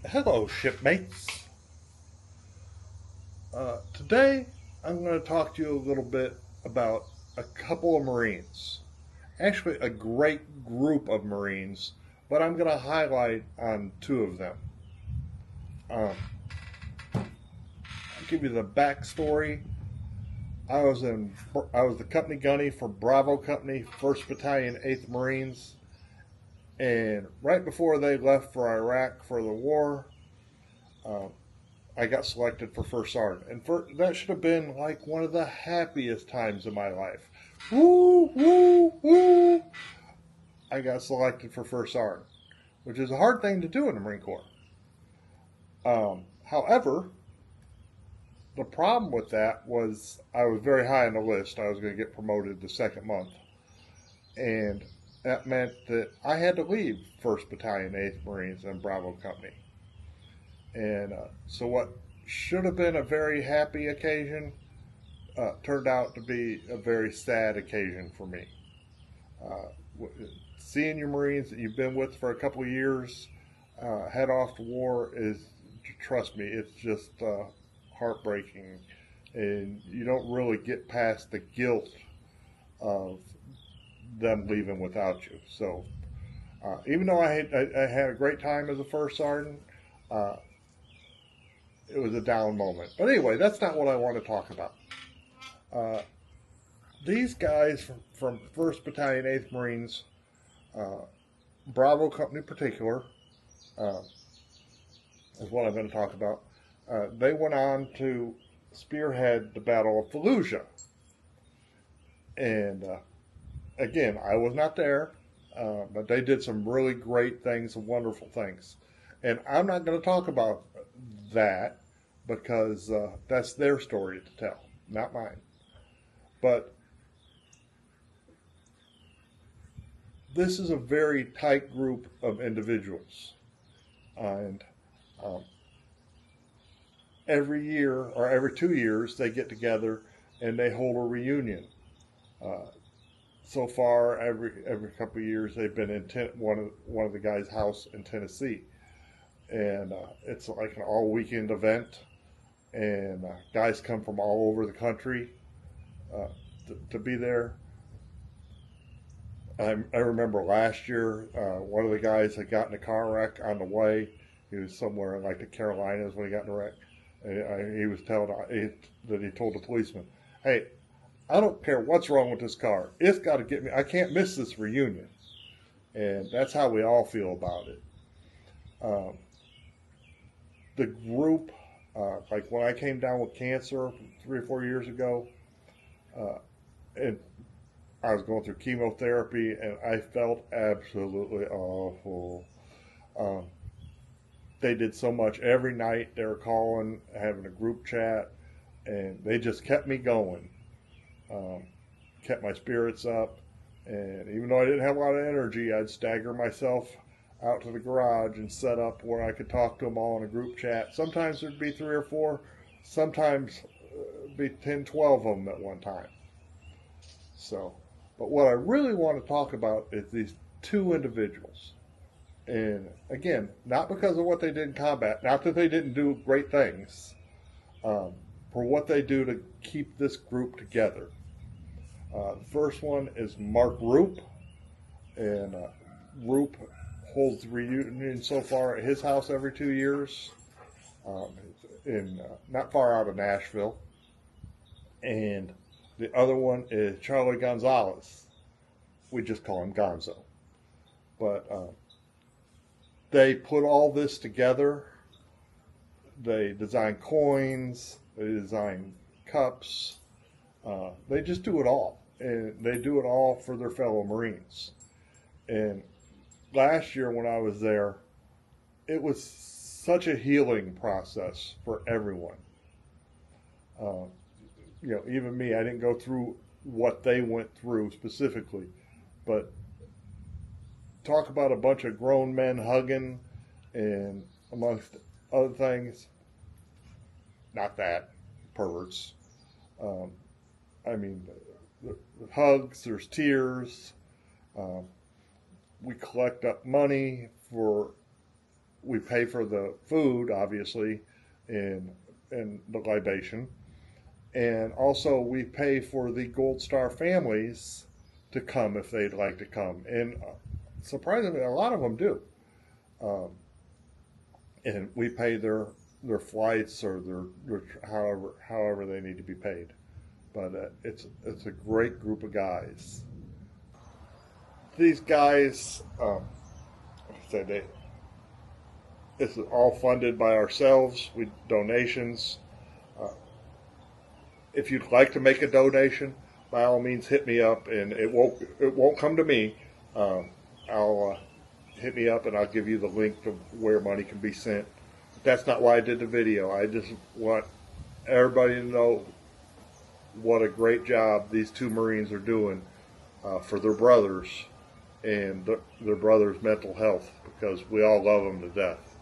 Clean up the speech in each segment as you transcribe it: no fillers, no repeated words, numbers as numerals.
Hello, shipmates. Today I'm going to talk to you a little bit about a couple of Marines. Actually, a great group of Marines, but I'm going to highlight on two of them. I'll give you the backstory. I was the company gunny for Bravo Company, 1st Battalion, 8th Marines, and right before they left for Iraq for the war, uh, I got selected for first sergeant, and that should have been like one of the happiest times of my life. Woo, woo, woo! I got selected for first sergeant, which is a hard thing to do in the Marine Corps. However, the problem with that was I was very high on the list. I was going to get promoted the second month, and that meant that I had to leave First Battalion, 8th Marines, and Bravo Company. And so, what should have been a very happy occasion turned out to be a very sad occasion for me. Uh, Seeing your Marines that you've been with for a couple of years head off to war is, trust me, it's just heartbreaking. And you don't really get past the guilt of them leaving without you. So, even though I had a great time as a first sergeant, uh, it was a down moment. But anyway, that's not what I want to talk about. Uh, these guys from 1st Battalion, 8th Marines, uh, Bravo Company in particular, uh, is what I'm going to talk about. They went on to spearhead the Battle of Fallujah. And again, I was not there, but they did some really great things, some wonderful things. And I'm not going to talk about that because that's their story to tell, not mine. But this is a very tight group of individuals. And um, every year or every 2 years, they get together and they hold a reunion. Uh, so far, every couple of years, they've been in one of the guys' house in Tennessee, and it's like an all weekend event. And guys come from all over the country uh, to be there. I remember last year, one of the guys had gotten a car wreck on the way. He was somewhere in like the Carolinas when he got in a wreck. And he was telling that he told the policeman, "Hey, I don't care what's wrong with this car. It's got to get me. I can't miss this reunion." And that's how we all feel about it. Um, the group, like when I came down with cancer 3 or 4 years ago, uh, and I was going through chemotherapy, and I felt absolutely awful. Um, they did so much every night. They were calling, having a group chat, and they just kept me going, um, kept my spirits up. And even though I didn't have a lot of energy, I'd stagger myself out to the garage and set up where I could talk to them all in a group chat. Sometimes there'd be three or four, sometimes be 10, 12 of them at one time. So, but what I really want to talk about is these two individuals. And again, not because of what they did in combat, not that they didn't do great things, um, for what they do to keep this group together. The first one is Mark Roop, and Roop holds the reunion so far at his house every 2 years, in not far out of Nashville. And the other one is Charlie Gonzalez. We just call him Gonzo. But they put all this together. They design coins. They design cups. They just do it all, and they do it all for their fellow Marines. And last year when I was there, it was such a healing process for everyone. Uh, even me, I didn't go through what they went through specifically, but talk about a bunch of grown men hugging, and amongst other things, not that, perverts. Um, I mean, hugs, there's tears. Um, we collect up money for we pay for the food, obviously, and the libation, and also we pay for the Gold Star families to come if they'd like to come, and surprisingly, a lot of them do. Um, and we pay their flights or their however they need to be paid. But it's a great group of guys. These guys, like I said, it's all funded by ourselves. We donations. Uh, if you'd like to make a donation, by all means, hit me up, and it won't come to me. I'll hit me up, and I'll give you the link to where money can be sent. That's not why I did the video. I just want everybody to know what a great job these two Marines are doing for their brothers and their brothers' mental health, because we all love them to death.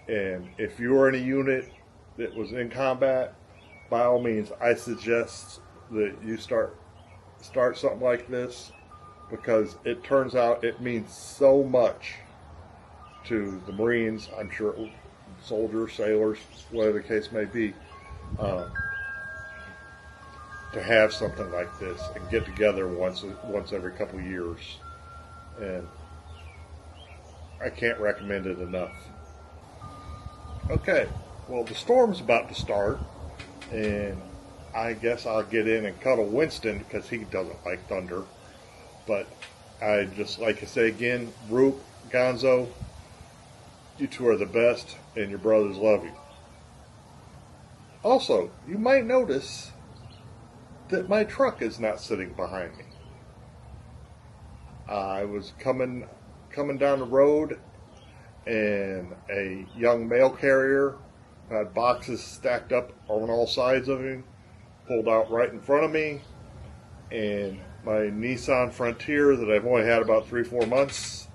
And if you were in a unit that was in combat, by all means, I suggest that you start something like this, because it turns out it means so much to the Marines, I'm sure, soldiers, sailors, whatever the case may be, to have something like this and get together once every couple of years. And I can't recommend it enough. Okay, well, the storm's about to start, and I guess I'll get in and cuddle Winston because he doesn't like thunder. But I just like to say again, Roop, Gonzo, you two are the best, and your brothers love you. Also, you might notice that my truck is not sitting behind me. I was coming down the road, and a young mail carrier had boxes stacked up on all sides of him, pulled out right in front of me, and my Nissan Frontier that I've only had about 3-4 months,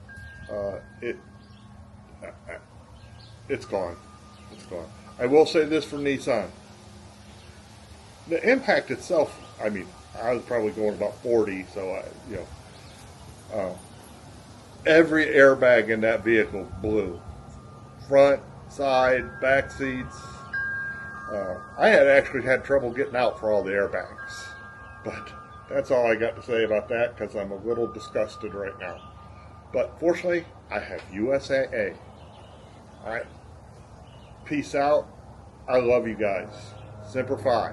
it's gone. It's gone. I will say this for Nissan. The impact itself, I mean, I was probably going about 40, so every airbag in that vehicle blew. Front, side, back seats. I had actually had trouble getting out for all the airbags. But that's all I got to say about that, because I'm a little disgusted right now. But fortunately, I have USAA. Alright. Peace out. I love you guys. Semper Fi.